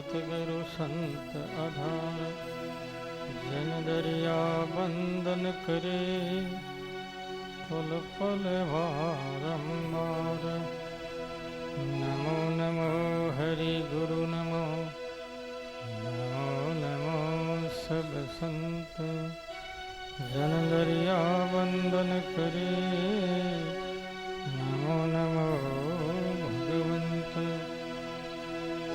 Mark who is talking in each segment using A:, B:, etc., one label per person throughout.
A: सतगुरु संत आधार, जन दरिया बंदन करे, फल फल बारंबार। नमो नमो हरि गुरु नमो, नमो नमो सब संत, जन दरिया बंदन करे, नमो नमो भगवंत।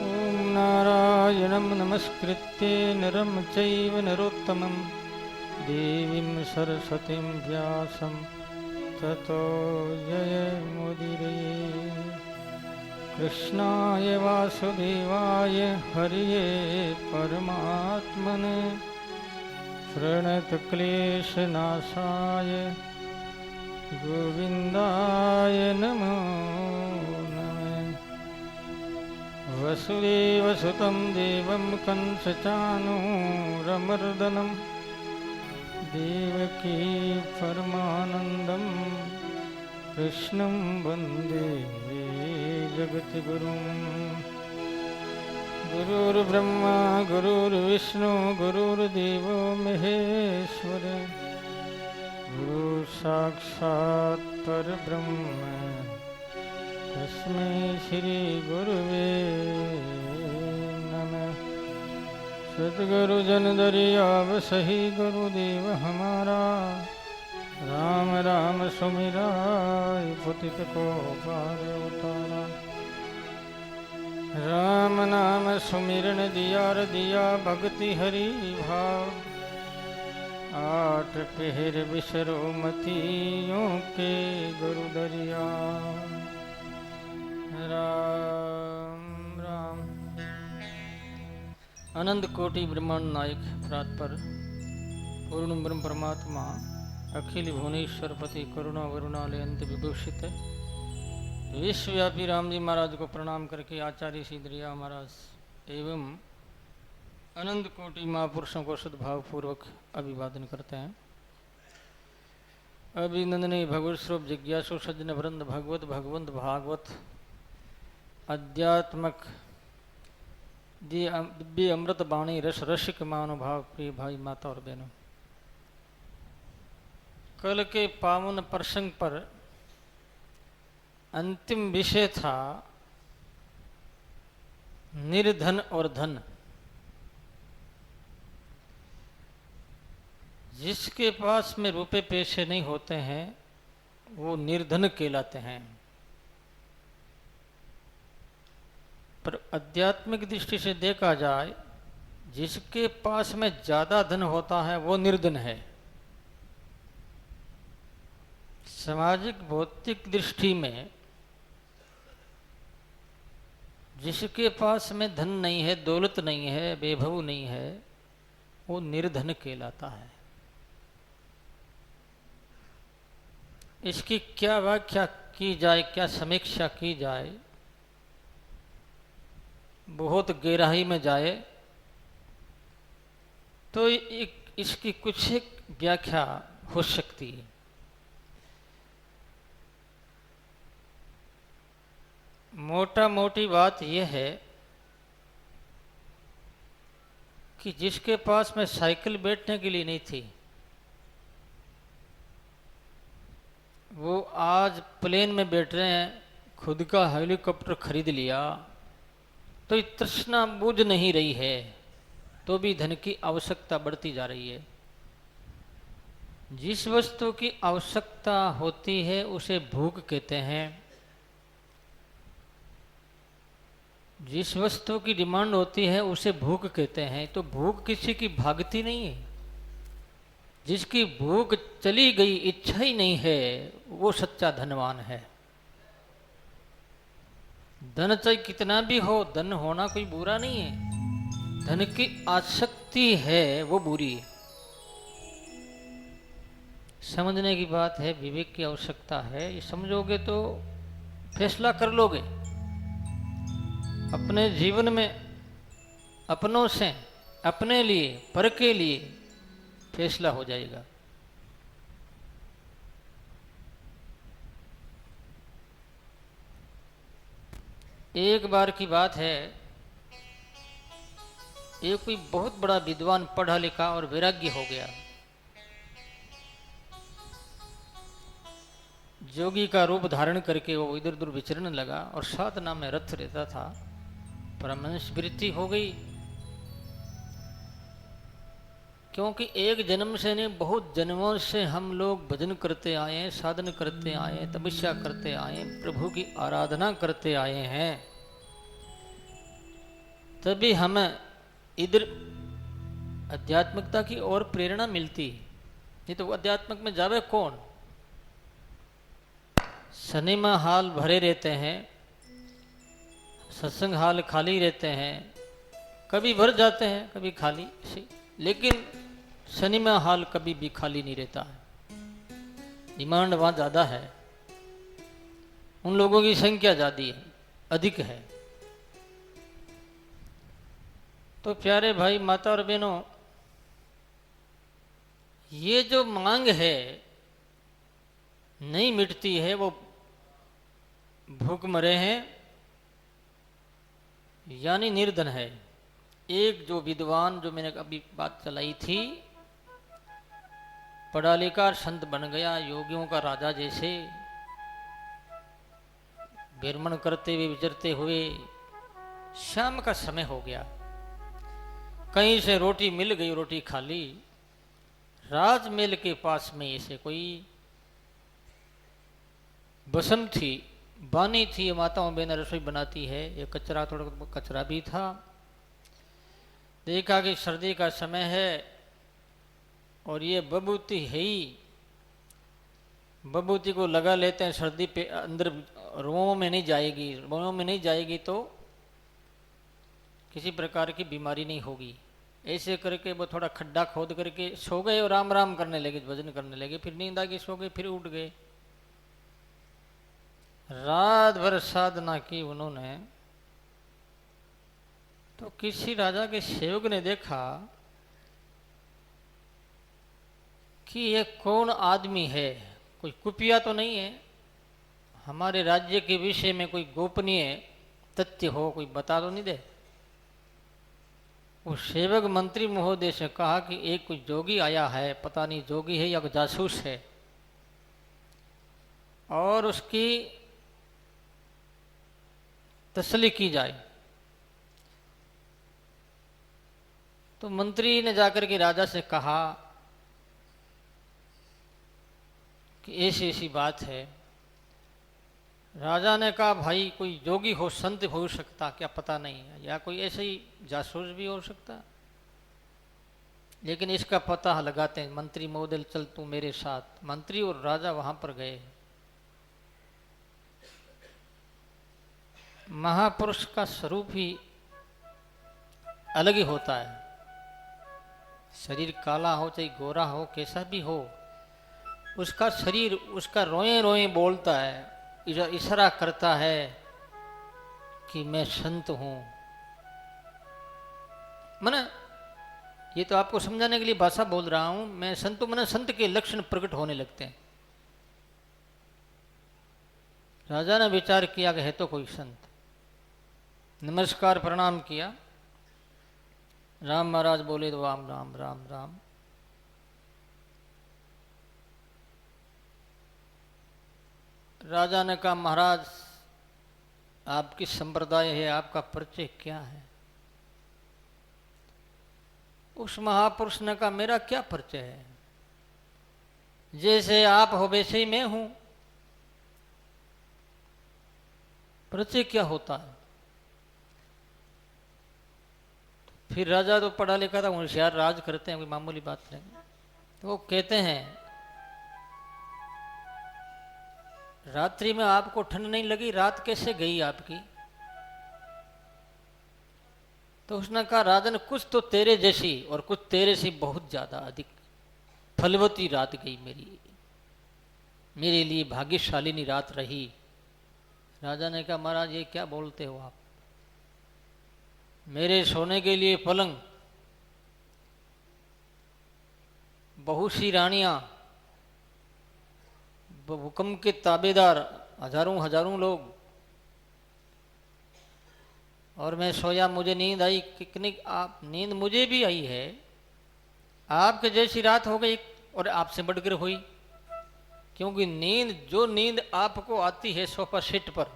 A: ओम नारायणं नमस्कृत्य नरं चैव नरोत्तमं, देवीं सरस्वतीं व्यासं ततो जयमुदीरये। कृष्णाय वासुदेवाय हरये परमात्मने, प्रणतक्लेशनाशाय गोविन्दाय नमो नमः। वसुदेवसुतं देवं कंसचाणूरमर्दनं, देवकी परमानन्दं कृष्णं वन्दे जगद्गुरुं। गुरुर्ब्रह्मा गुरुर्विष्णु गुरुर्देवो महेश्वर, गुरु साक्षात् परब्रह्म तस्मै श्री गुरुवे नमः। सद्गुरु जन दरिया सही गुरुदेव हमारा, राम राम सुमिराय पतित को पार उतारा। राम नाम सुमिरन दिया भक्ति हरि भाव, आठ पहर बिसरो मतियों के गुरु दरिया। राम राम। अनंत कोटि ब्रह्मांड नायक परात्पर पूर्ण ब्रह्म परमात्मा अखिल भुवनेश्वर पति करुणा वरुणालय अंत विभूषित विश्वव्यापी राम जी महाराज को प्रणाम करके आचार्य श्री दरिया महाराज एवं अनंत कोटि महापुरुषों को सद्भावपूर्वक अभिवादन करते हैं। अभिनंदनीय भगवत स्वरूप जिज्ञासु सज्जन वृंद भगवत भगवंत भागवत अध्यात्मक दिव्य अमृत बाणी रस रसिक महानुभाव प्रिय भाई माता और बहनों, कल के पावन प्रसंग पर अंतिम विषय था निर्धन और धन। जिसके पास में रुपए पैसे नहीं होते हैं वो निर्धन कहलाते हैं, पर आध्यात्मिक दृष्टि से देखा जाए जिसके पास में ज्यादा धन होता है वो निर्धन है। सामाजिक भौतिक दृष्टि में जिसके पास में धन नहीं है, दौलत नहीं है, वैभव नहीं है, वो निर्धन कहलाता है। इसकी क्या व्याख्या की जाए, क्या समीक्षा की जाए, बहुत गहराई में जाए तो इसकी कुछ एक व्याख्या हो सकती है। मोटा मोटी बात यह है कि जिसके पास में साइकिल बैठने के लिए नहीं थी वो आज प्लेन में बैठ रहे हैं, खुद का हेलीकॉप्टर खरीद लिया, तो तृष्णा बुझ नहीं रही है, तो भी धन की आवश्यकता बढ़ती जा रही है। जिस वस्तु की आवश्यकता होती है उसे भूख कहते हैं। जिस वस्तु की डिमांड होती है उसे भूख कहते हैं। तो भूख किसी की भागती नहीं है। जिसकी भूख चली गई, इच्छा ही नहीं है, वो सच्चा धनवान है। धन चाहे कितना भी हो, धन होना कोई बुरा नहीं है। धन की आसक्ति है वो बुरी है। समझने की बात है, विवेक की आवश्यकता है। ये समझोगे तो फैसला कर लोगे। अपने जीवन में अपनों से, अपने लिए, पर के लिए फैसला हो जाएगा। एक बार की बात है, एक कोई बहुत बड़ा विद्वान पढ़ा लिखा और वैराग्य हो गया, जोगी का रूप धारण करके वो इधर उधर विचरण लगा और साधना में रत रहता था। परमहंस वृत्ति हो गई, क्योंकि एक जन्म से नहीं बहुत जन्मों से हम लोग भजन करते आए हैं, साधन करते आए हैं, तपस्या करते आए हैं, प्रभु की आराधना करते आए हैं, तभी हमें इधर आध्यात्मिकता की और प्रेरणा मिलती। नहीं तो आध्यात्मिक में जावे कौन? सिनेमा हॉल भरे रहते हैं, सत्संग हॉल खाली रहते हैं, कभी भर जाते हैं कभी खाली, लेकिन सिनेमा हॉल कभी भी खाली नहीं रहता है। डिमांड वहाँ ज़्यादा है, उन लोगों की संख्या ज़्यादा है, अधिक है। तो प्यारे भाई माता और बहनों, ये जो मांग है नहीं मिटती है, वो भूख मरे हैं यानी निर्धन है। एक जो विद्वान, जो मैंने अभी बात चलाई थी, पढ़ा लिखा संत बन गया, योगियों का राजा जैसे, भ्रमण करते हुए विचरते हुए, शाम का समय हो गया, कहीं से रोटी मिल गई, रोटी खा ली। राजमहल के पास में ऐसे कोई बसम थी, बानी थी, माताओं बहनें रसोई बनाती है, ये कचरा, थोड़ा कचरा भी था। देखा कि सर्दी का समय है और ये बबूती है ही, बबूती को लगा लेते हैं, सर्दी पे अंदर रोमों में नहीं जाएगी, रोमों में नहीं जाएगी तो किसी प्रकार की बीमारी नहीं होगी। ऐसे करके वो थोड़ा खड्डा खोद करके सो गए और राम राम करने लगे, भजन करने लगे। फिर नींद आ गई, सो गए, फिर उठ गए। रात भर साधना की उन्होंने। तो किसी राजा के सेवक ने देखा कि ये कौन आदमी है, कोई कुपिया तो नहीं है, हमारे राज्य के विषय में कोई गोपनीय तथ्य हो, कोई बता तो नहीं दे। वो सेवक मंत्री महोदय से कहा कि एक कोई जोगी आया है, पता नहीं जोगी है या जासूस है, और उसकी तसल्ली की जाए। तो मंत्री ने जाकर के राजा से कहा कि ऐसी ऐसी बात है। राजा ने कहा भाई कोई जोगी हो, संत हो सकता, क्या पता नहीं है, या कोई ऐसे ही जासूस भी हो सकता, लेकिन इसका पता लगाते हैं। मंत्री महोदय चल तू मेरे साथ। मंत्री और राजा वहां पर गए। महापुरुष का स्वरूप ही अलग ही होता है। शरीर काला हो चाहे गोरा हो, कैसा भी हो, उसका शरीर, उसका रोए रोए बोलता है, इशारा करता है कि मैं संत हूं। मने ये तो आपको समझाने के लिए भाषा बोल रहा हूं। मैं संत हूं, मने संत के लक्षण प्रकट होने लगते हैं। राजा ने विचार किया कि है तो कोई संत। नमस्कार प्रणाम किया। राम महाराज बोले तो राम राम राम राम। राजा ने कहा महाराज आपकी संप्रदाय है, आपका परिचय क्या है? उस महापुरुष ने कहा मेरा क्या परिचय है, जैसे आप हो वैसे ही मैं हूं, परिचय क्या होता है? फिर राजा तो पढ़ा लिखा था, होशियार, राज करते हैं, कोई मामूली बात नहीं। तो वो कहते हैं रात्रि में आपको ठंड नहीं लगी, रात कैसे गई आपकी? तो उसने कहा राजन कुछ तो तेरे जैसी और कुछ तेरे से बहुत ज्यादा अधिक फलवती रात गई मेरे लिए भाग्यशालिनी रात रही। राजा ने कहा महाराज ये क्या बोलते हो आप? मेरे सोने के लिए पलंग, बहुत सी रानियां, हुक्म के ताबेदार हजारों हजारों लोग, और मैं सोया, मुझे नींद आई। कितनी आप नींद मुझे भी आई है, आपके जैसी रात हो गई और आपसे बढ़कर हुई। क्योंकि नींद, जो नींद आपको आती है सोफा सेट पर,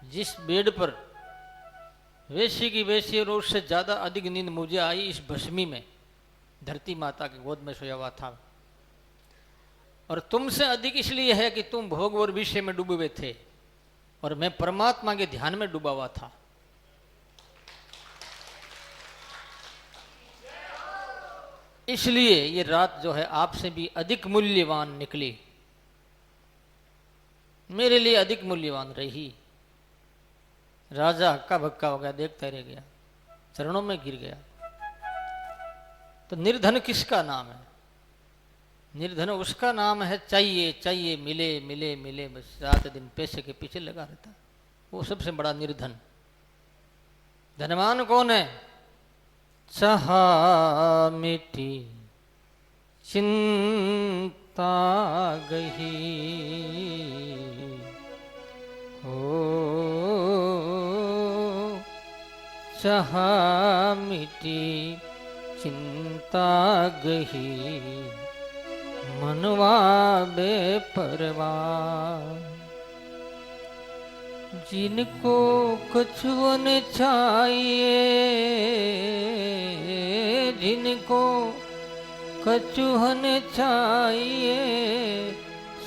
A: जिस बेड पर, वैसी की वैसी और उससे ज़्यादा अधिक नींद मुझे आई इस भस्मी में, धरती माता की गोद में सोया हुआ था। और तुमसे अधिक इसलिए है कि तुम भोग और विषय में डूबे हुए थे और मैं परमात्मा के ध्यान में डूबा हुआ था। इसलिए ये रात जो है आपसे भी अधिक मूल्यवान निकली, मेरे लिए अधिक मूल्यवान रही। राजा हक्का बक्का हो गया, देखता रह गया, चरणों में गिर गया। तो निर्धन किसका नाम है? निर्धन उसका नाम है चाहिए चाहिए, मिले मिले मिले, बस रात दिन पैसे के पीछे लगा रहता, वो सबसे बड़ा निर्धन। धनवान कौन है? चाहा मिटी चिंता गही, हो चाहा मिटी चिंता गही, मनवा बेपरवाह। जिनको कछुअन चाहिए, जिनको कछुअन चाहिए,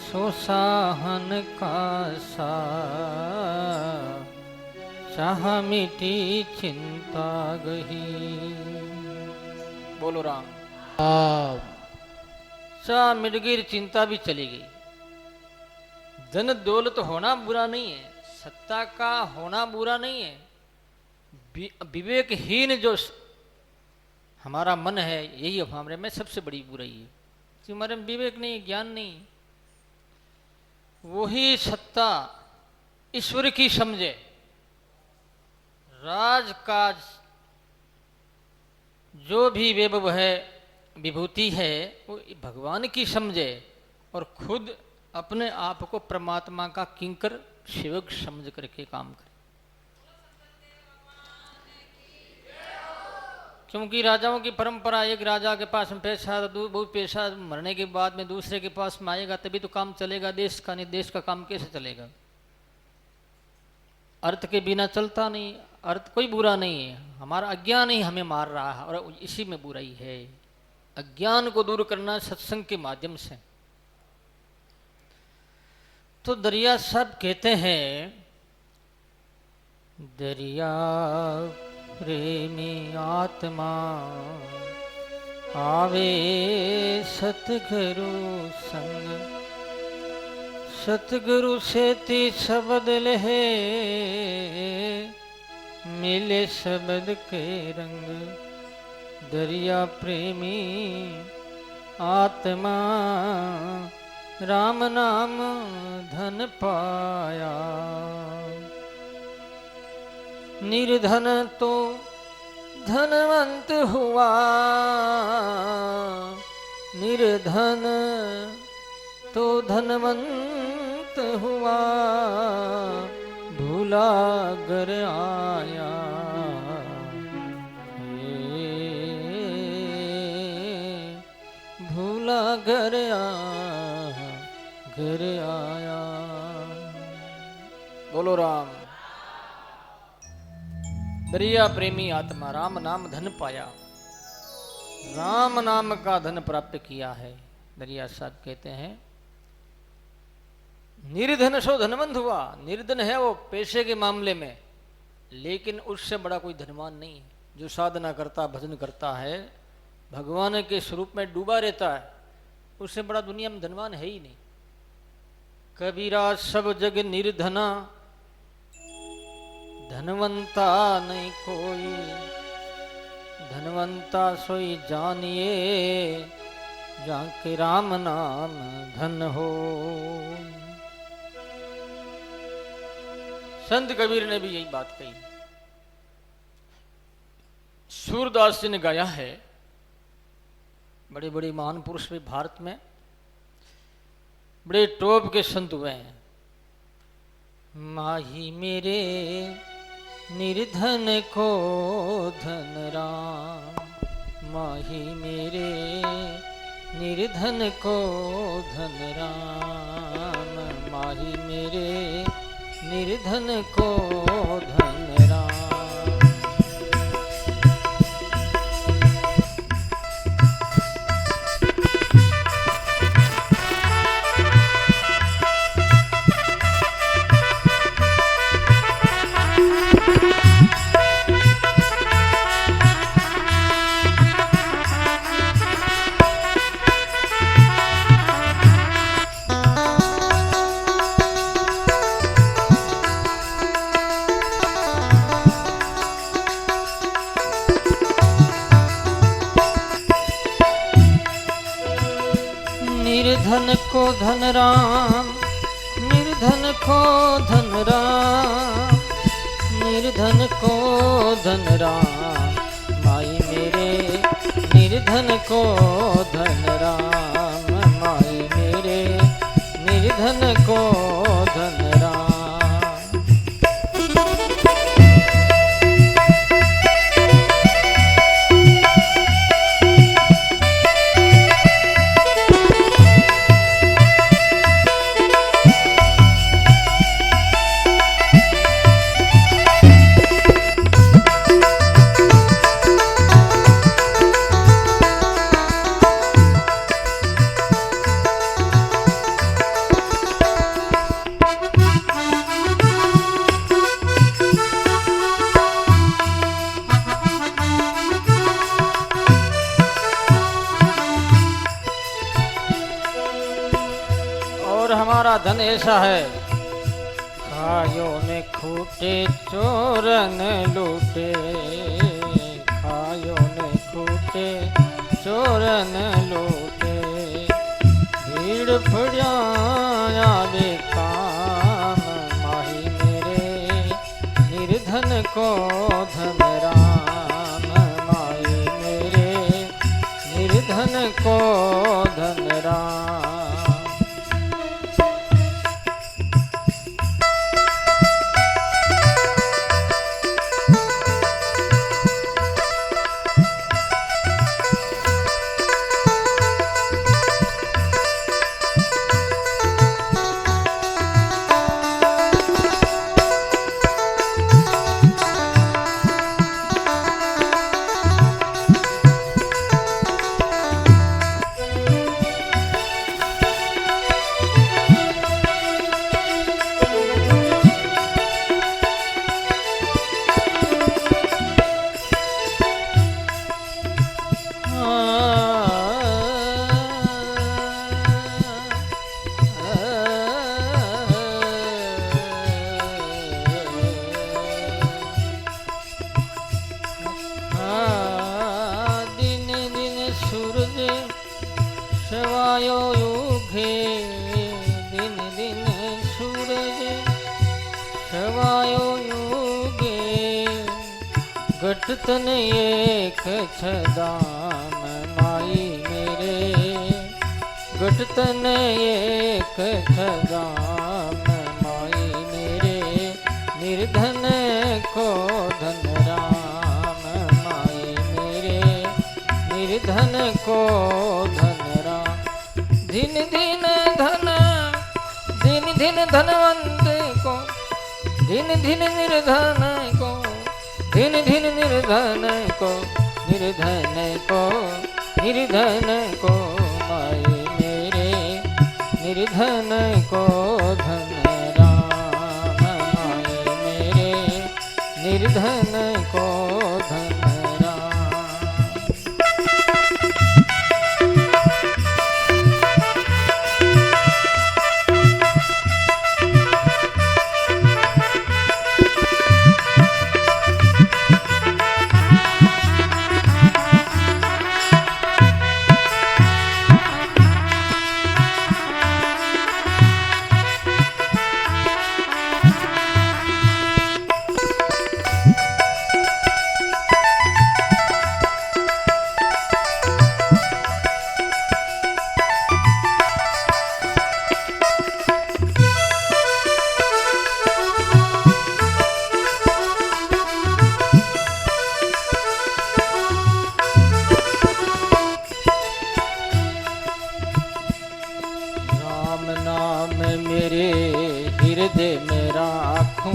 A: सो साहन का सा, चाह मिटी चिंता गही। बोलो राम। चाह मिट गई, चिंता भी चली गई। धन दौलत होना बुरा नहीं है, सत्ता का होना बुरा नहीं है। विवेकहीन जो हमारा मन है, यही हमारे में सबसे बड़ी बुराई है कि हमारे में विवेक नहीं, ज्ञान नहीं। वही सत्ता ईश्वर की समझे, राजकाज जो भी वैभव है, विभूति है, वो भगवान की समझे और खुद अपने आप को परमात्मा का किंकर सेवक समझ करके काम करे। क्योंकि राजाओं की परंपरा, एक राजा के पास में पैसा, बहुत पैसा, मरने के बाद में दूसरे के पास में आएगा तभी तो काम चलेगा देश का, नहीं देश का काम कैसे चलेगा? अर्थ के बिना चलता नहीं। अर्थ कोई बुरा नहीं है, हमारा अज्ञान ही हमें मार रहा है और इसी में बुराई है। अज्ञान को दूर करना सत्संग के माध्यम से। तो दरिया साहब कहते हैं, दरिया प्रेमी आत्मा आवे सतगुरु संग, सतगुरु से ती शब्द लहे, मिले शब्द के रंग। दरिया प्रेमी आत्मा राम नाम धन पाया। निर्धन तो धनवंत हुआ, निर्धन तो धनवंत हुआ, भूला घर आया। भूला घर आया। बोलो राम। दरिया प्रेमी आत्मा राम नाम धन पाया, राम नाम का धन प्राप्त किया है। दरिया साहब कहते हैं, निर्धन सो धनवंत हुआ। निर्धन है वो पैसे के मामले में, लेकिन उससे बड़ा कोई धनवान नहीं है। जो साधना करता, भजन करता है, भगवान के स्वरूप में डूबा रहता है, उससे बड़ा दुनिया में धनवान है ही नहीं। कबीरा सब जग निर्धना, धनवंता नहीं कोई, धनवंता सोई जानिए, जाके राम नाम धन हो। संत कबीर ने भी यही बात कही। सूरदास जी ने गाया है, बड़े बड़े महान पुरुष भी भारत में बड़े टॉप के संत हुए हैं। माही मेरे निर्धन को धन राम माही मेरे, निर्धन को धन राम माही मेरे, निर्धन को धन राम। निर्धन को धन राम, निर्धन को धन राम, निर्धन को धन राम माई मेरे, निर्धन को धन राम माई मेरे, निर्धन को धन राम। हमारा धन ऐसा है, खायो ने खूटे चोरन लूटे, खायो ने खूटे चोरन लूटे, भीड़ फड़िया दे काम माही मेरे, निर्धन को धन राम माही मेरे, निर्धन को धन राम। सवायो युगे दिन दिन सूरज, सवायो युगे घटतन एक छदाम माई मेरे, घटतन एक छदाम माई मेरे, निर्धन को धन राम माई मेरे, निर्धन को धन दिन दिन धन, दिन दिन धनवंत को, दिन दिन निर्धन को, दिन दिन निर्धन को, निर्धन को, निर्धन को माई मेरे, निर्धन को धन राम माई मेरे, निर्धन को धन राम। नाम मेरे हृदय में राखूं,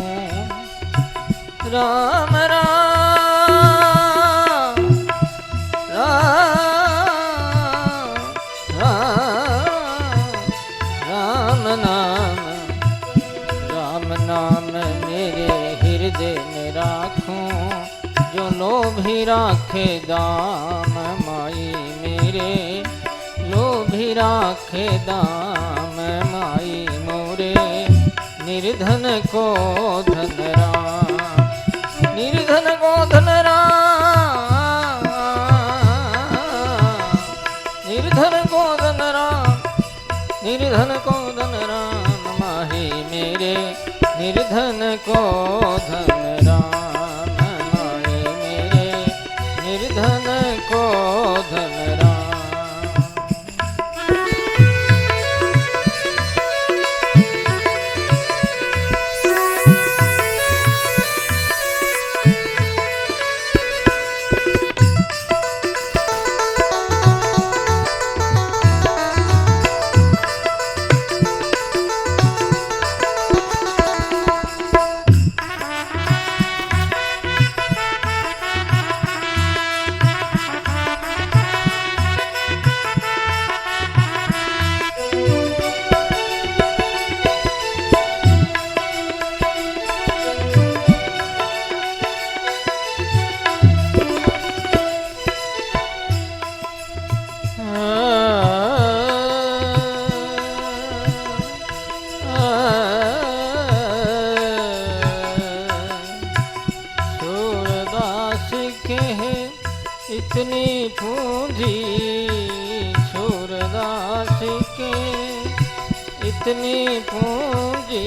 A: राम राम राम नाम, राम नाम मेरे हृदय में राखूं, जो लोभी राखे दाम माई मेरे, लोभी राखे दाम माई मोरे, निर्धन को धन राम, निर्धन को धन राम, निर्धन को धन राम, निर्धन को धन राम माही मेरे, निर्धन को धन राम माही मेरे, निर्धन को धन राम। इतनी पूंजी सूरदास के, इतनी पूंजी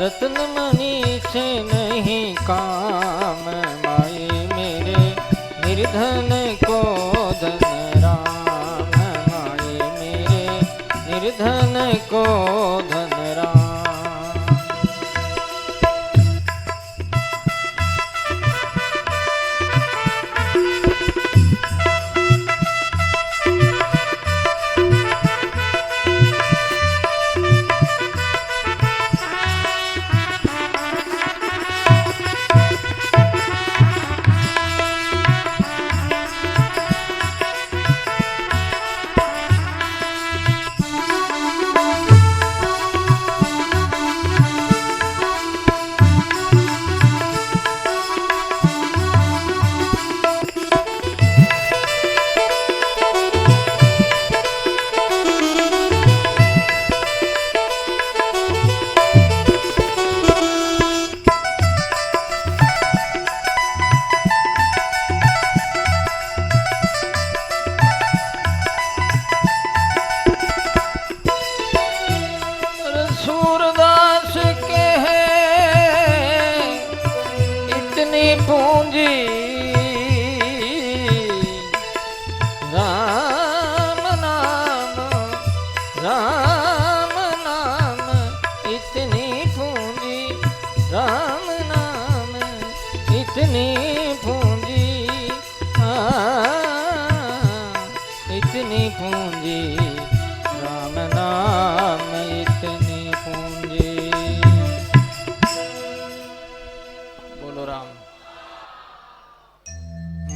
A: रत्न मणि से नहीं काम माई मेरे, निर्धन को धन राम माई मेरे, निर्धन को धन राम।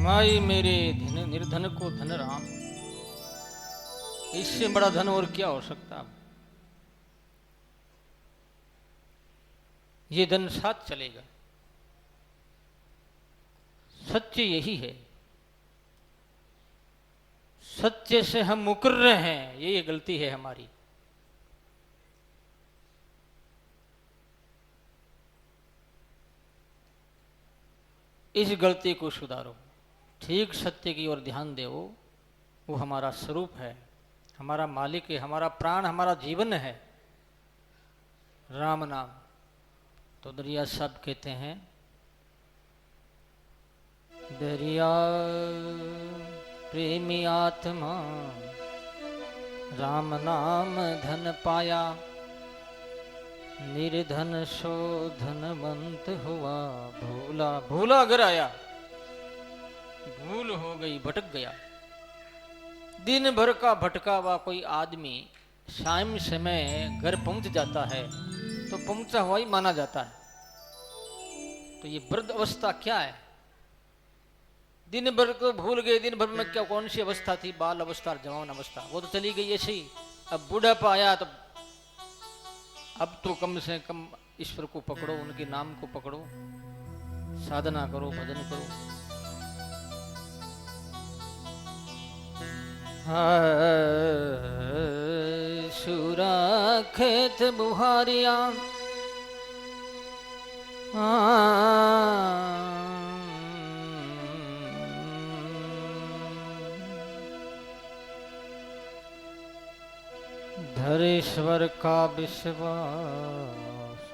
A: माई मेरे निर्धन को धन राम, इससे बड़ा धन और क्या हो सकता। ये धन साथ चलेगा। सत्य यही है, सत्य से हम मुकर रहे हैं, ये गलती है हमारी। इस गलती को सुधारो, ठीक सत्य की ओर ध्यान दो। वो हमारा स्वरूप है, हमारा मालिक है, हमारा प्राण, हमारा जीवन है। राम नाम तो दरिया साहब कहते हैं, दरिया प्रेमी आत्मा राम नाम धन पाया, निर्धन सो धनवंत हुआ भूला। भूला अगर आया, भूल हो गई, भटक गया। दिन भर का भटका हुआ कोई आदमी शाम समय घर पहुंच जाता है तो पहुंचा हुआ ही माना जाता है। तो ये वृद्ध अवस्था क्या है? दिन भर को भूल गए, दिन भर में क्या कौन सी अवस्था थी, बाल अवस्था और जवान अवस्था, वो तो चली गई ऐसे ही। अब बुढ़ापा आया तो अब तो कम से कम ईश्वर को पकड़ो, उनके नाम को पकड़ो, साधना करो, भजन करो। सुरा खेत बुहारिया धरेश्वर का विश्वास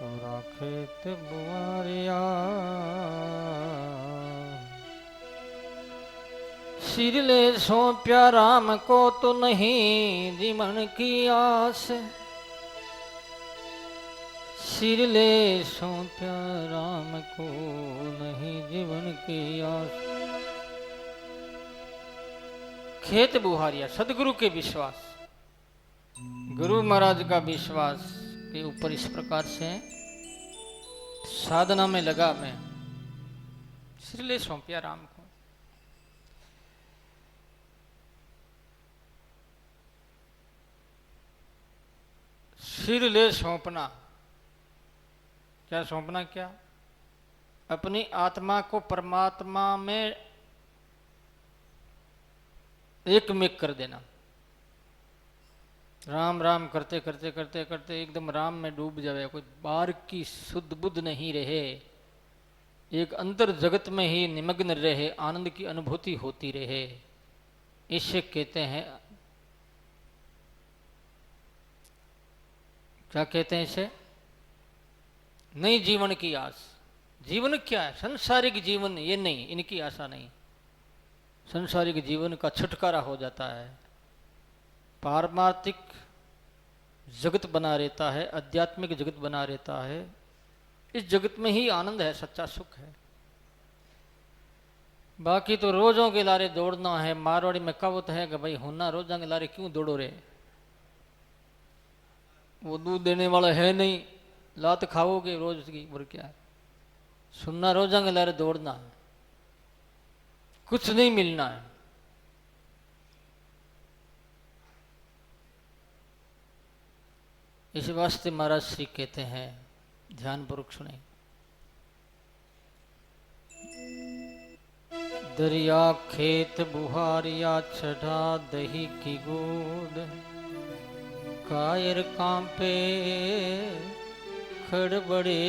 A: राखेत बुआरिया। सिरले सौंप्या राम को तो नहीं जीवन की आस, सिरले सौंप्या राम को नहीं जीवन की आस। खेत बुहारिया सदगुरु के विश्वास, गुरु महाराज का विश्वास के ऊपर इस प्रकार से साधना में लगा मैं, सिरले सौंपिया राम को। सिरले सौंपना, क्या सौंपना? क्या? अपनी आत्मा को परमात्मा में एक मिक कर देना। राम राम करते करते करते करते एकदम राम में डूब जाए, कोई बाहर की शुद्ध बुद्ध नहीं रहे, एक अंतर जगत में ही निमग्न रहे, आनंद की अनुभूति होती रहे, इसे कहते हैं, क्या कहते हैं इसे? नई जीवन की आस। जीवन क्या है? संसारिक जीवन ये नहीं, इनकी आशा नहीं। संसारिक जीवन का छुटकारा हो जाता है, पारमार्थिक जगत बना रहता है, आध्यात्मिक जगत बना रहता है। इस जगत में ही आनंद है, सच्चा सुख है। बाकी तो रोजों के लारे दौड़ना है। मारवाड़ी में कहावत है कि भाई होना रोजा के लारे क्यों दौड़ो रे, वो दूध देने वाला है नहीं, लात खाओगे रोज की, और क्या है? सुनना रोजा के लारे दौड़ना है, कुछ नहीं मिलना है। इस वास्ते महाराज श्री कहते हैं, ध्यानपूर्वक सुने। दरिया खेत बुहारिया चढ़ा दही की गोद, कायर कांपे खड़बड़े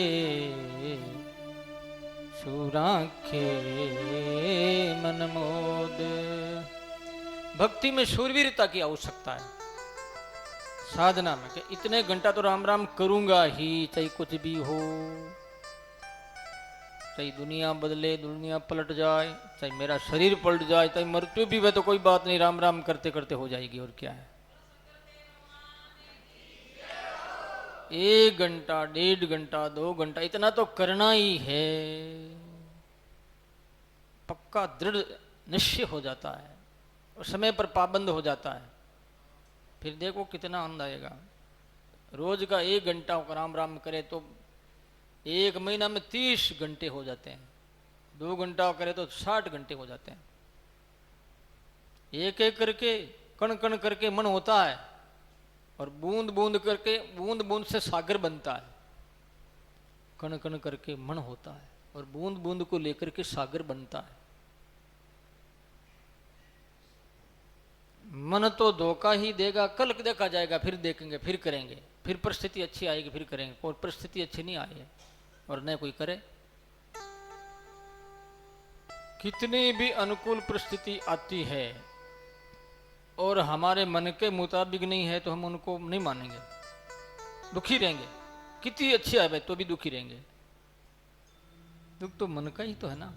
A: सुराखे मनमोद। भक्ति में शूरवीरता की आवश्यकता है, साधना में। कि इतने घंटा तो राम राम करूंगा ही, चाहे कुछ भी हो, चाहे दुनिया बदले, दुनिया पलट जाए, चाहे मेरा शरीर पलट जाए, चाहे मृत्यु भी वह तो कोई बात नहीं, राम राम करते करते हो जाएगी। और क्या है? 1 घंटा, 1.5 घंटा, 2 घंटा, इतना तो करना ही है। पक्का दृढ़ निश्चय हो जाता है और समय पर पाबंद हो जाता है, फिर देखो कितना आनंद आएगा। रोज का 1 घंटा राम राम करे तो 1 महीना में 30 घंटे हो जाते हैं, 2 घंटा करे तो 60 घंटे हो जाते हैं। एक एक करके, कण कण करके मन होता है, और बूंद बूंद करके, बूंद बूंद से सागर बनता है। कण कण करके मन होता है, और बूंद बूंद को लेकर के सागर बनता है। मन तो धोखा ही देगा, कल देखा जाएगा, फिर देखेंगे, फिर करेंगे, फिर परिस्थिति अच्छी आएगी, फिर करेंगे। और परिस्थिति अच्छी नहीं आई है और न कोई करे। कितनी भी अनुकूल परिस्थिति आती है और हमारे मन के मुताबिक नहीं है तो हम उनको नहीं मानेंगे, दुखी रहेंगे। कितनी अच्छी आए तो भी दुखी रहेंगे। दुख तो मन का ही तो है ना।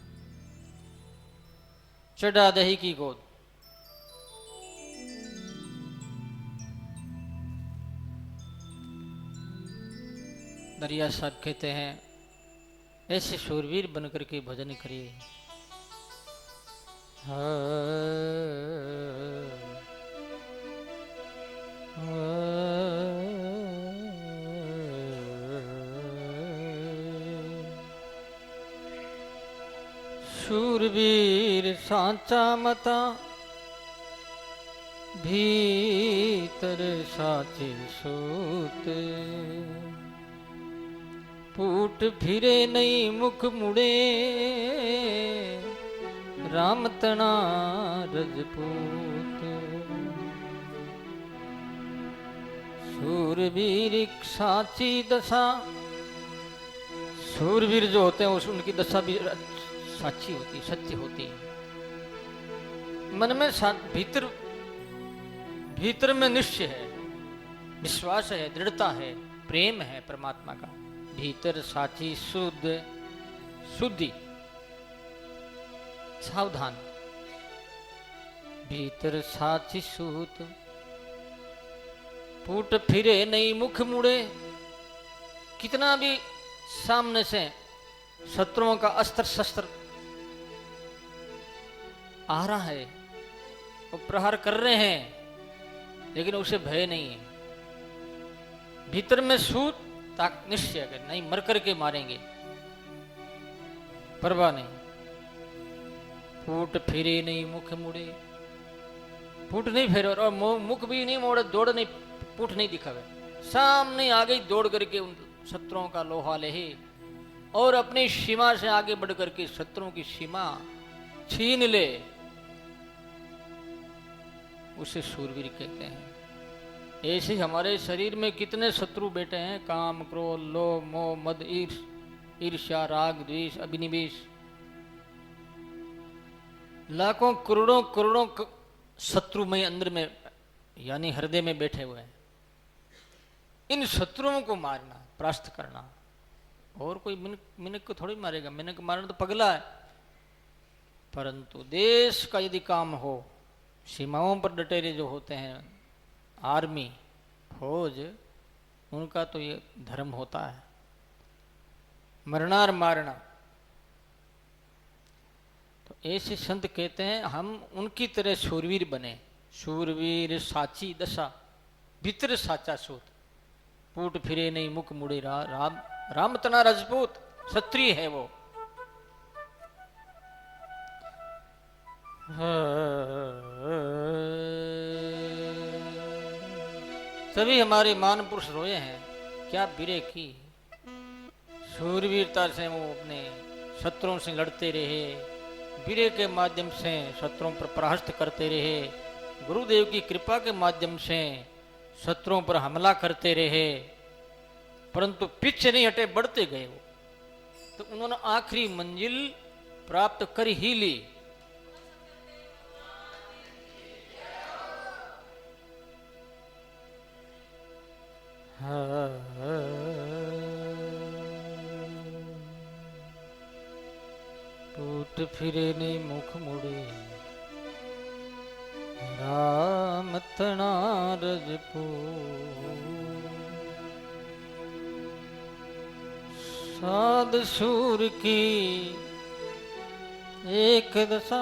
A: चढ़ा दही की गोद, दरिया साहब कहते हैं, ऐसे शूरवीर बनकर के भजन करिए। हाँ शूरवीर सांचा मता भीतर साचे सूत फूट फिरे नहीं मुख मुड़े राम तना रजपूत शूरवीर साची दशा शूरवीर जो होते हैं उनकी दशा भी साची होती सत्य होती मन में भीतर में निश्चय है विश्वास है दृढ़ता है प्रेम है परमात्मा का भीतर साची शुद्धि सावधान भीतर साची सूत फूट फिरे नहीं मुख मुड़े कितना भी सामने से शत्रुओं का अस्त्र शस्त्र आ रहा है वो प्रहार कर रहे हैं लेकिन उसे भय नहीं है भीतर में सूत ताक निश्चय कर नहीं मर करके मारेंगे परवाह नहीं फूट फिरे नहीं मुख मुड़े फूट नहीं फेरे और मुख भी नहीं मोड़े दौड़ नहीं फूट नहीं दिखावे सामने आ गई दौड़ करके उन शत्रुओं का लोहा ले और अपनी सीमा से आगे बढ़ करके शत्रुओं की सीमा छीन ले उसे शूरवीर कहते हैं ऐसे हमारे शरीर में कितने शत्रु बैठे हैं काम क्रोध लोभ मोह मद ईर्ष्या राग द्वेष अभिनिवेश लाखों करोड़ों शत्रु में अंदर में यानी हृदय में बैठे हुए हैं इन शत्रुओं को मारना परास्त करना और कोई मिनक को थोड़ी मारेगा मिनक मारना तो पगला है परंतु देश का यदि काम हो सीमाओं पर डटेरे जो होते हैं आर्मी फौज उनका तो ये धर्म होता है मरना मारना तो ऐसे संत कहते हैं हम उनकी तरह शूरवीर बने शूरवीर साची दशा भीतर साचा सूत फूट फिरे नहीं मुख मुड़े राम तना राजपूत क्षत्रिय है वो सभी हमारे मान पुरुष रोए हैं क्या बिरे की शूरवीरता से वो अपने शत्रुओं से लड़ते रहे बिरे के माध्यम से शत्रुओं पर प्रहस्त करते रहे गुरुदेव की कृपा के माध्यम से शत्रुओं पर हमला करते रहे परंतु पीछे नहीं हटे बढ़ते गए वो तो उन्होंने आखिरी मंजिल प्राप्त कर ही ली फूट फिरे नहीं मुख मुड़े राम तना रजपूत साध सूर की एक दशा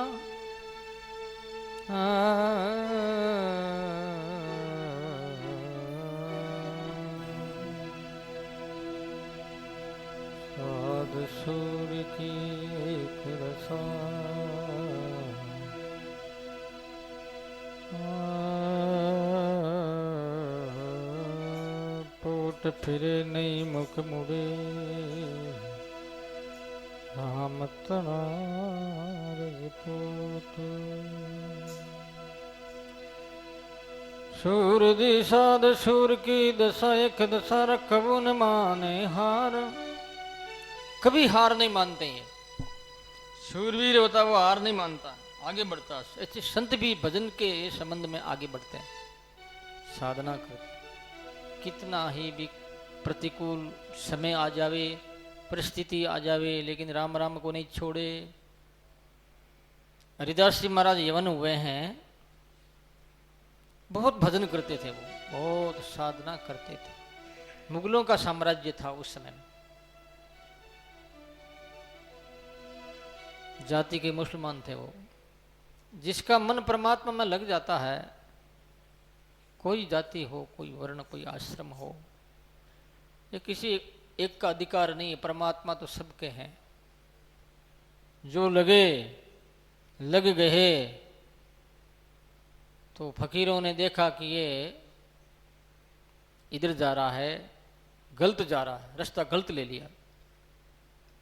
A: साध सूर की एक दशा फूट फिरे नहीं मुख मुड़े राम तना रजपूत सूर दी साध सूर की दशा एक दशा रखबू न माने हार कभी हार नहीं मानते हैं शूरवीर होता वो हार नहीं मानता आगे बढ़ता ऐसे संत भी भजन के संबंध में आगे बढ़ते हैं साधना करते कितना ही भी प्रतिकूल समय आ जावे परिस्थिति आ जावे लेकिन राम राम को नहीं छोड़े हरिदास जी महाराज यवन हुए हैं बहुत भजन करते थे वो बहुत साधना करते थे मुगलों का साम्राज्य था उस समय में जाति के मुसलमान थे वो जिसका मन परमात्मा में लग जाता है कोई जाति हो कोई वर्ण कोई आश्रम हो ये किसी एक का अधिकार नहीं है परमात्मा तो सबके हैं जो लग गए तो फकीरों ने देखा कि ये इधर जा रहा है, गलत जा रहा है, रास्ता गलत ले लिया।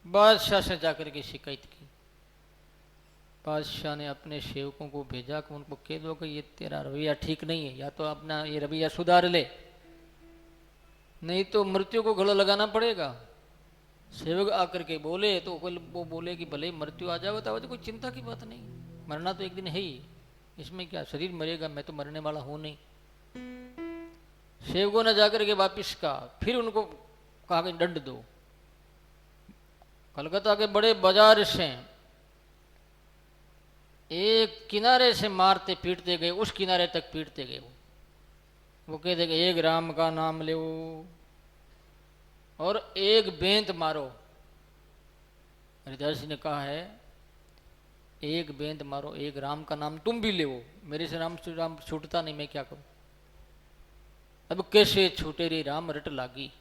A: बादशाह से जाकर के शिकायत की। बादशाह ने अपने सेवकों को भेजा कि उनको कह दो कि ये तेरा रवैया ठीक नहीं है, या तो अपना ये रवैया सुधार ले, नहीं तो मृत्यु को गला लगाना पड़ेगा। सेवक आकर के बोले तो वो बोले कि भले मृत्यु आ जाए तो कोई चिंता की बात नहीं, मरना तो एक दिन है ही, इसमें क्या, शरीर मरेगा, मैं तो मरने वाला हूं नहीं। सेवकों ने जाकर के वापिस कहा, फिर उनको कहा कि दंड दो। कलकत्ता के बड़े बाजार से एक किनारे से मारते पीटते गए, उस किनारे तक पीटते गए। वो कहते कि एक राम का नाम ले और एक बेंत मारो। हरिदास जी ने कहा है एक बेंत मारो, एक राम का नाम तुम भी ले, मेरे से राम छूटता नहीं, मैं क्या करूं। अब कैसे छूटे रे राम रट लागी।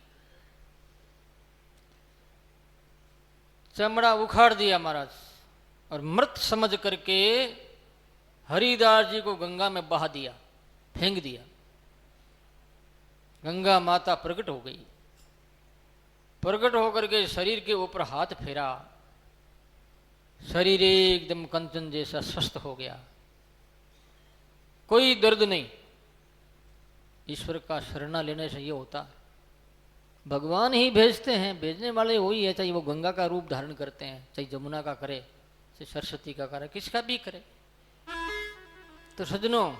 A: चमड़ा उखाड़ दिया महाराज और मृत समझ करके हरिदास जी को गंगा में बहा दिया, फेंक दिया। गंगा माता प्रकट हो गई, प्रकट होकर के शरीर के ऊपर हाथ फेरा, शरीर एकदम कंचन जैसा स्वस्थ हो गया, कोई दर्द नहीं। ईश्वर का शरणा लेने से ये होता है, भगवान ही भेजते हैं, भेजने वाले वही है, चाहे वो गंगा का रूप धारण करते हैं, चाहे जमुना का करे, चाहे सरस्वती का करे, किसका भी करे। तो सज्जनों,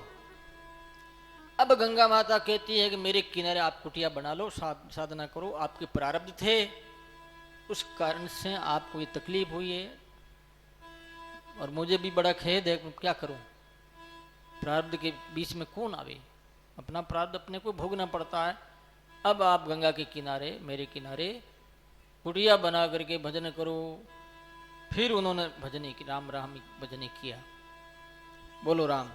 A: अब गंगा माता कहती है कि मेरे किनारे आप कुटिया बना लो, साधना करो, आपके प्रारब्ध थे, उस कारण से आपको ये तकलीफ हुई है और मुझे भी बड़ा खेद है, क्या करूं। प्रारब्ध के बीच में कौन आवे, अपना प्रारब्ध अपने को भोगना पड़ता है। अब आप गंगा के किनारे, मेरे किनारे कुटिया बना करके भजन करो। फिर उन्होंने भजन की, राम राम भजन किया। बोलो राम।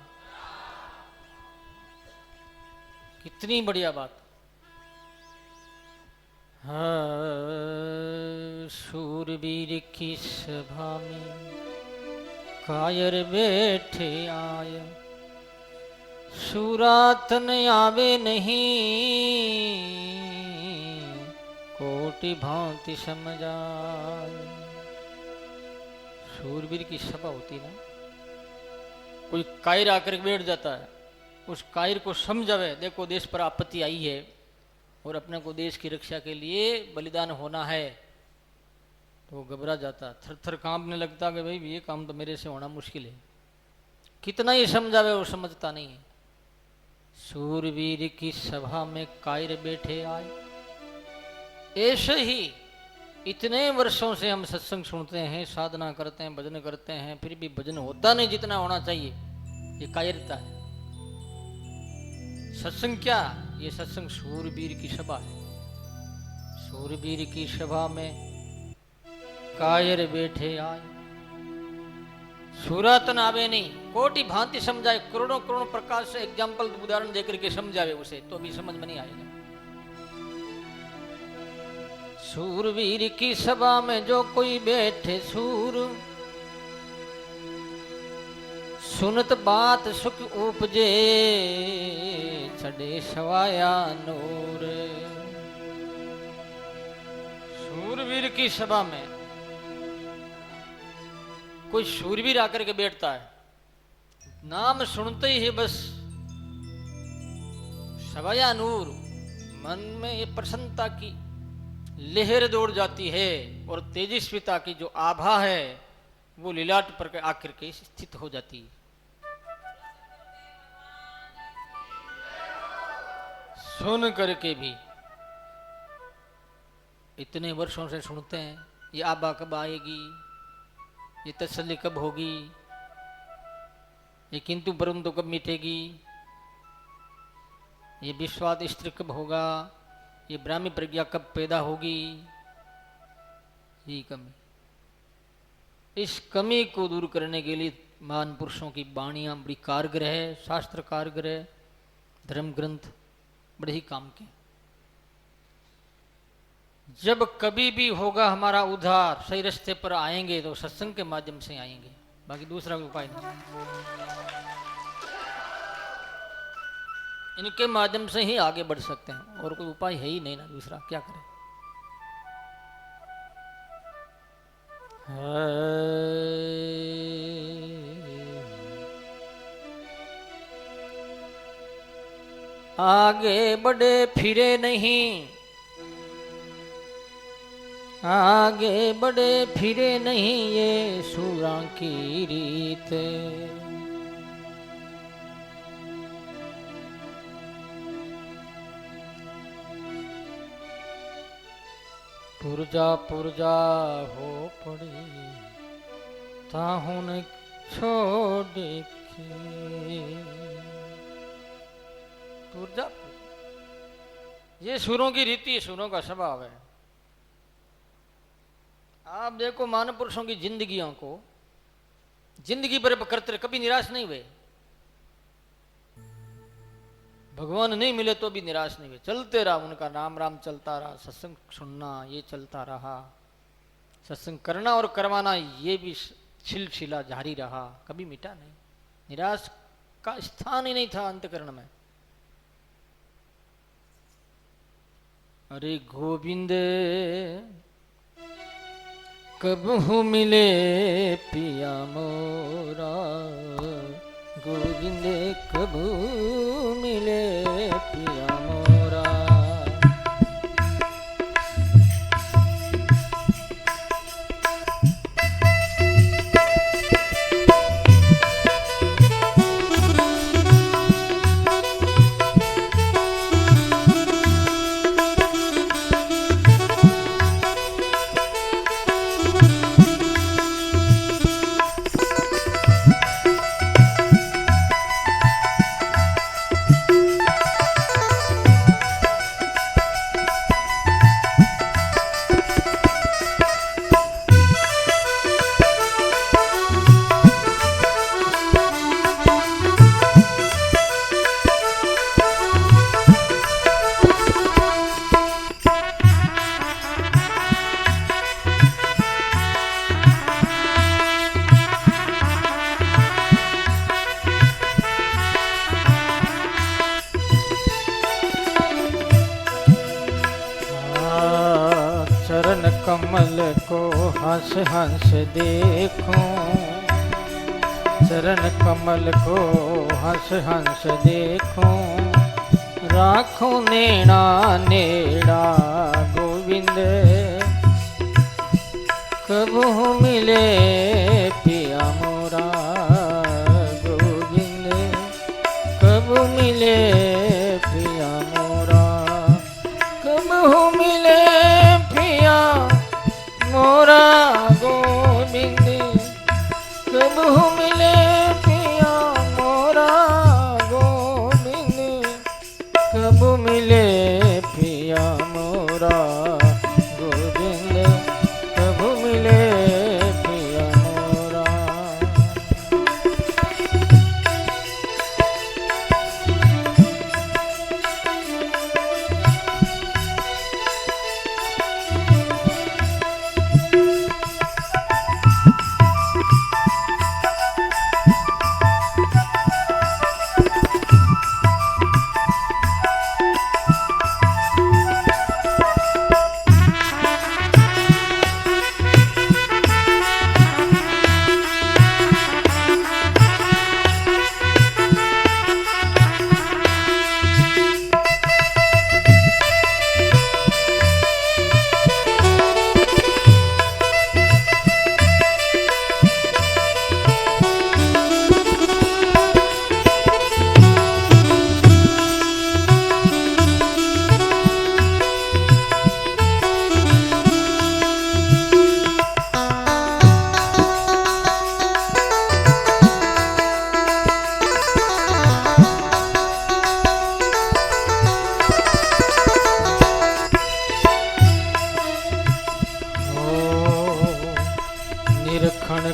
A: कितनी बढ़िया बात। हाँ, शूरवीर की सभा में कायर बैठे आए, शूरातन आवे नहीं, कोटि भांति समझाए। शूरवीर की सभा होती ना, कोई कायर आकर बैठ जाता है, उस कायर को समझावे, देखो देश पर आपत्ति आई है और अपने को देश की रक्षा के लिए बलिदान होना है, तो वो घबरा जाता, थर थर कांपने लगता कि भाई ये काम तो मेरे से होना मुश्किल है। कितना ही समझावे वो समझता नहीं है। शूरवीर की सभा में कायर बैठे आए। ऐसे ही इतने वर्षों से हम सत्संग सुनते हैं, साधना करते हैं, भजन करते हैं, फिर भी भजन होता नहीं जितना होना चाहिए, ये कायरता है। सत्संग क्या, ये सत्संग शूरवीर की सभा है। शूरवीर की सभा में कायर बैठे आए, शूरातन आवे नहीं, कोटि भांति समझाए, करोड़ों करोड़ों प्रकार से एग्जाम्पल उदाहरण देकर के समझावे उसे, तो भी समझ में नहीं आएगा। शूरवीर की सभा में जो कोई बैठे सूर, सुनत बात सुख उपजे, चढ़े सवाया नूर। शूरवीर की सभा में कोई शूरवीर आकर के बैठता है, नाम सुनते ही बस सवाया नूर, मन में ये प्रसन्नता की लहर दौड़ जाती है और तेजस्विता की जो आभा है वो लीलाट पर आकर के स्थित हो जाती है। सुन करके भी इतने वर्षों से सुनते हैं, ये आभा कब आएगी, ये तसल्ली कब होगी, ये किंतु परंतु कब मिटेगी, ये विश्वास स्त्री कब होगा, ये ब्राह्मी प्रज्ञा कब पैदा होगी। ये कमी, इस कमी को दूर करने के लिए महान पुरुषों की वाणियां बड़ी कारगर है, शास्त्र कारगर है, धर्म ग्रंथ बड़े ही काम के। जब कभी भी होगा हमारा उद्धार, सही रास्ते पर आएंगे तो सत्संग के माध्यम से आएंगे, बाकी दूसरा कोई उपाय नहीं। इनके माध्यम से ही आगे बढ़ सकते हैं, और कोई उपाय है ही नहीं ना दूसरा, क्या करें। आगे बढ़े फिरे नहीं, आगे बढ़े फिरे नहीं, ये सूरा की रीत। पुरजा पुरजा हो पड़ी ताहुन छोड़ के, पुरजा, ये सुरों की रीति है, सुरों का स्वभाव है। आप देखो महापुरुषों की जिंदगियों को, जिंदगी भर करते रहे, कभी निराश नहीं हुए। भगवान नहीं मिले तो भी निराश नहीं हुए, चलते रहा, उनका नाम राम चलता रहा, सत्संग सुनना ये चलता रहा, सत्संग करना और करवाना ये भी सिलसिला जारी रहा, कभी मिटा नहीं। निराश का स्थान ही नहीं था अंतकरण में। अरे गोविंद कब हो मिले पिया मोरा, गोविंद कब मिले पिया मोरा। कमल को हंस हंस देखूं, चरण कमल को हंस हंस देखूं, राखूं नेड़ा नेड़ा गोविंद कब मिले पिया मोरा, गोविंद कब मिले पिया मोरा, कब मिले मोरा गोविंद कब मिले पिया मोरा, गोविंद कब मिले पिया मोरा, गोविंद कब मिले पिया मोरा।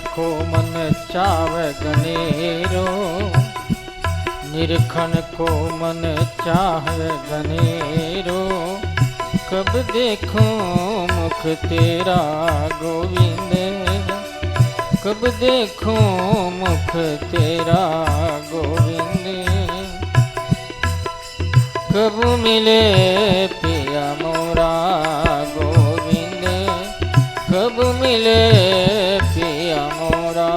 A: को मन चावे गनेरो, निरखन को मन चाहे गनेरो, कब देखूं मुख तेरा गोविंद, कब देखूं मुख तेरा गोविंद, कब मिले पिया मोरा गोविंद, कब मिले पिया मोरा,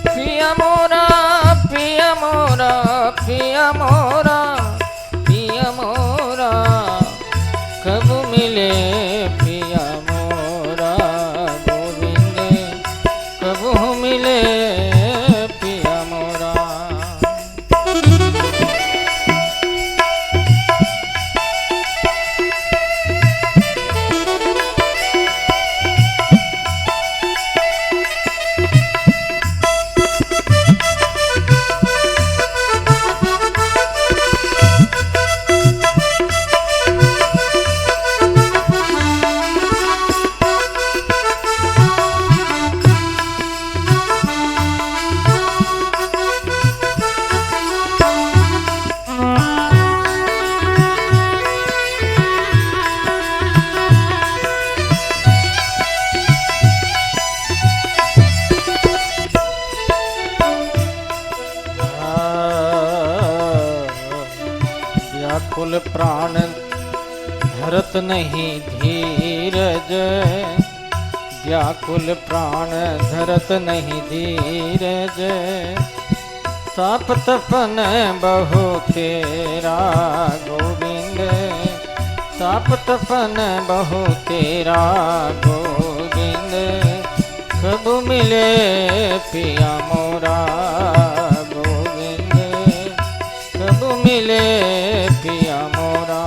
A: पिया मोरा, पिया मोरा, पिया मोरा, पिया मोरा, कब मिले पिया मोरा गोविंद, कब मिले पिया मोरा। व्याकुल प्राण धरत नहीं धीरज, व्याकुल प्राण धरत नहीं धीरज, ताप तपन बहु तेरा गोविंद, ताप तपन बहु तेरा गोविंद, कब मिले पिया मोरा गोविंद, कब मिले पिया मोरा।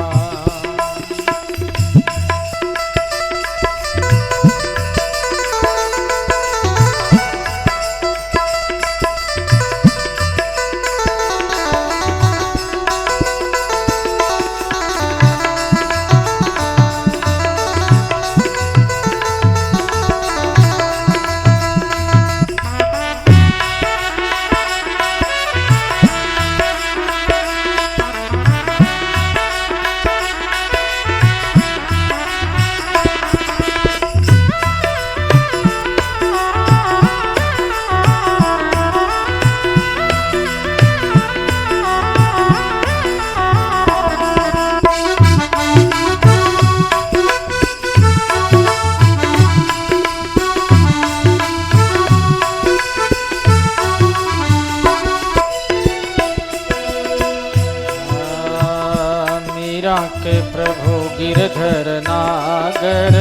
A: मीरा के प्रभु गिरधर नागर,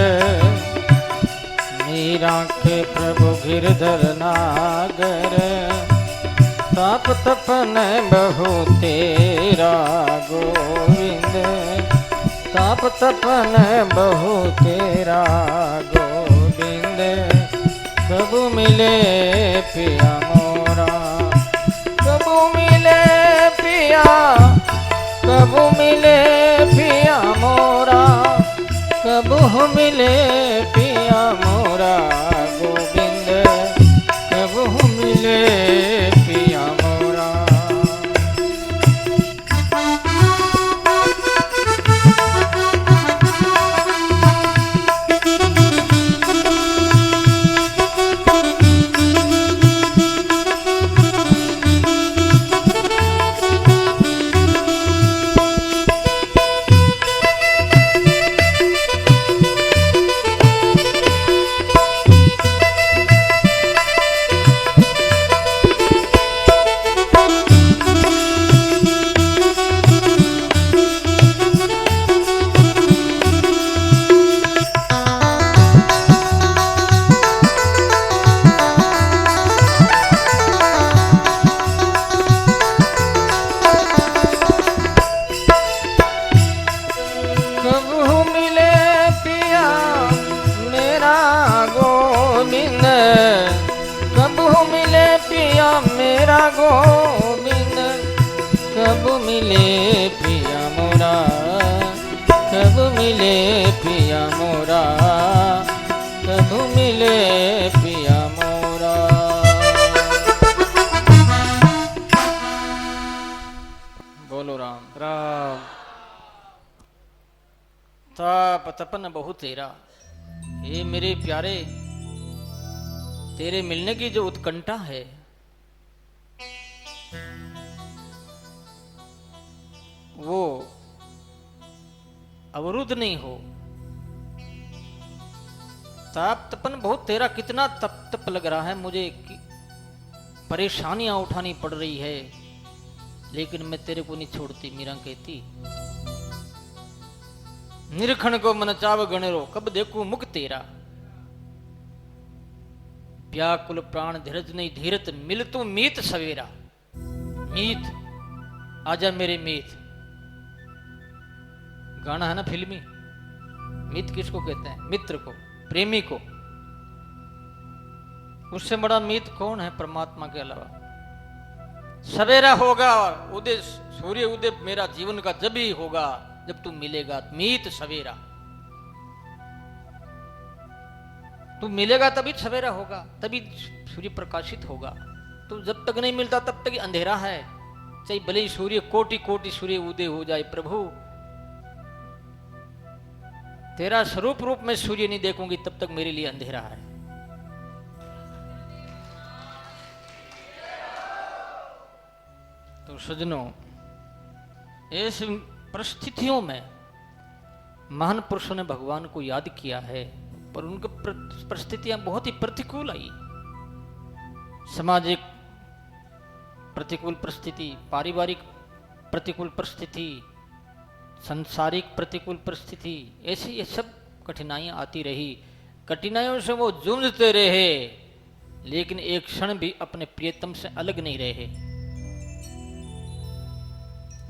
A: मीरा के प्रभु गिरधर नागर, ताप तपन बहु तेरा गोविंद, ताप तपन बहु तेरा गोविंद, कब मिले पिया मोरा, कब मिले पिया, कब मिले पिया मोरा, कब मिले पिया मोरा गोविंद, कब मिले पिया मोरा। मेरा गोविंद, कब मिले पिया मोरा, कब मिले पिया मोरा, कब मिले पिया मोरा। बोलो राम राम। ताप तपन बहु तेरा। ये मेरे प्यारे, तेरे मिलने की जो उत्कंठा है, वो अवरुद्ध नहीं हो। ताप तपन बहुत तेरा, कितना तप तप लग रहा है मुझे, परेशानियां उठानी पड़ रही है, लेकिन मैं तेरे को नहीं छोड़ती। मीरा कहती, निरखण को मन चाव गणेरो, कब देखूं मुख तेरा। व्याकुल प्राण धीरज नहीं धीरत, मिल तू मीत सवेरा। मीत, आजा मेरे मीत। गाना है ना फिल्मी। मीत किसको कहते हैं? मित्र को, प्रेमी को। उससे बड़ा मीत कौन है परमात्मा के अलावा? सवेरा होगा उदय, सूर्य उदय मेरा जीवन का जब ही होगा जब तू मिलेगा। मीत सवेरा, तू मिलेगा तभी सवेरा होगा, तभी सूर्य प्रकाशित होगा। तो जब तक नहीं मिलता तब तक अंधेरा है। चाहे भले ही सूर्य कोटि कोटि सूर्य उदय हो जाए, प्रभु तेरा स्वरूप रूप में सूर्य नहीं देखूंगी तब तक मेरे लिए अंधेरा है। तो सज्जनों, इस परिस्थितियों में महान पुरुषों ने भगवान को याद किया है, पर उनकी परिस्थितियां बहुत ही प्रतिकूल आई। सामाजिक प्रतिकूल परिस्थिति, पारिवारिक प्रतिकूल परिस्थिति, सांसारिक प्रतिकूल परिस्थिति, ऐसी ये सब कठिनाइयां आती रही। कठिनाइयों से वो जूझते रहे, लेकिन एक क्षण भी अपने प्रियतम से अलग नहीं रहे।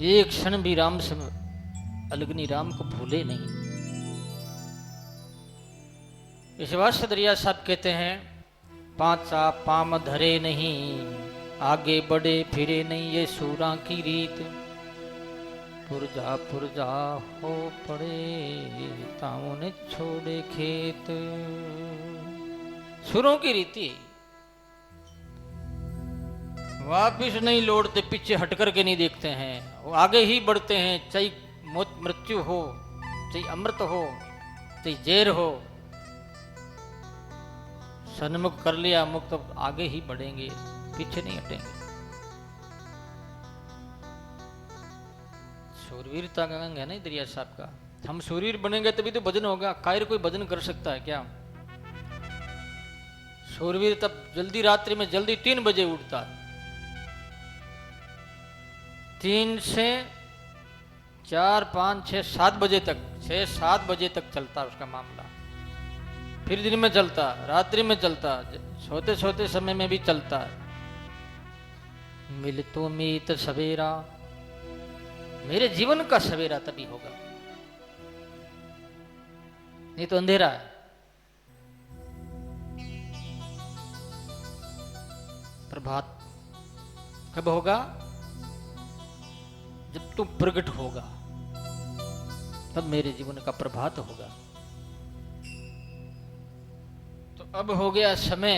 A: एक क्षण भी राम से अलग नहीं, राम को भूले नहीं। इस वास्ते दरिया साहब कहते हैं, पांचा पाम धरे नहीं, आगे बढ़े फिरे नहीं, ये सूरा की रीत। पुरजा हो पड़े, ताऊ ने छोड़े खेत। सुरों की रीति, वापिस नहीं लौटते, पीछे हट करके नहीं देखते हैं, वो आगे ही बढ़ते हैं। चाहे मौत मृत्यु हो, चाहे अमृत हो, चाहे जहर हो, सन्मुख कर लिया मुक्त, तो आगे ही बढ़ेंगे, पीछे नहीं हटेंगे। शूरवीरता का अंग है ना दरिया साहब का। हम शूरवीर बनेंगे तभी तो भजन होगा। कायर कोई भजन कर सकता है क्या? शूरवीर तब जल्दी रात्रि में जल्दी 3 बजे उठता, 3 से 4, 5, 6, 7 बजे तक, 6-7 बजे तक चलता उसका मामला। फिर दिन में चलता, रात्रि में चलता, सोते सोते समय में भी चलता। मिल तो मीत सवेरा, मेरे जीवन का सवेरा तभी होगा, नहीं तो अंधेरा है। प्रभात कब होगा? जब तू प्रकट होगा, तब मेरे जीवन का प्रभात होगा। तो अब हो गया समय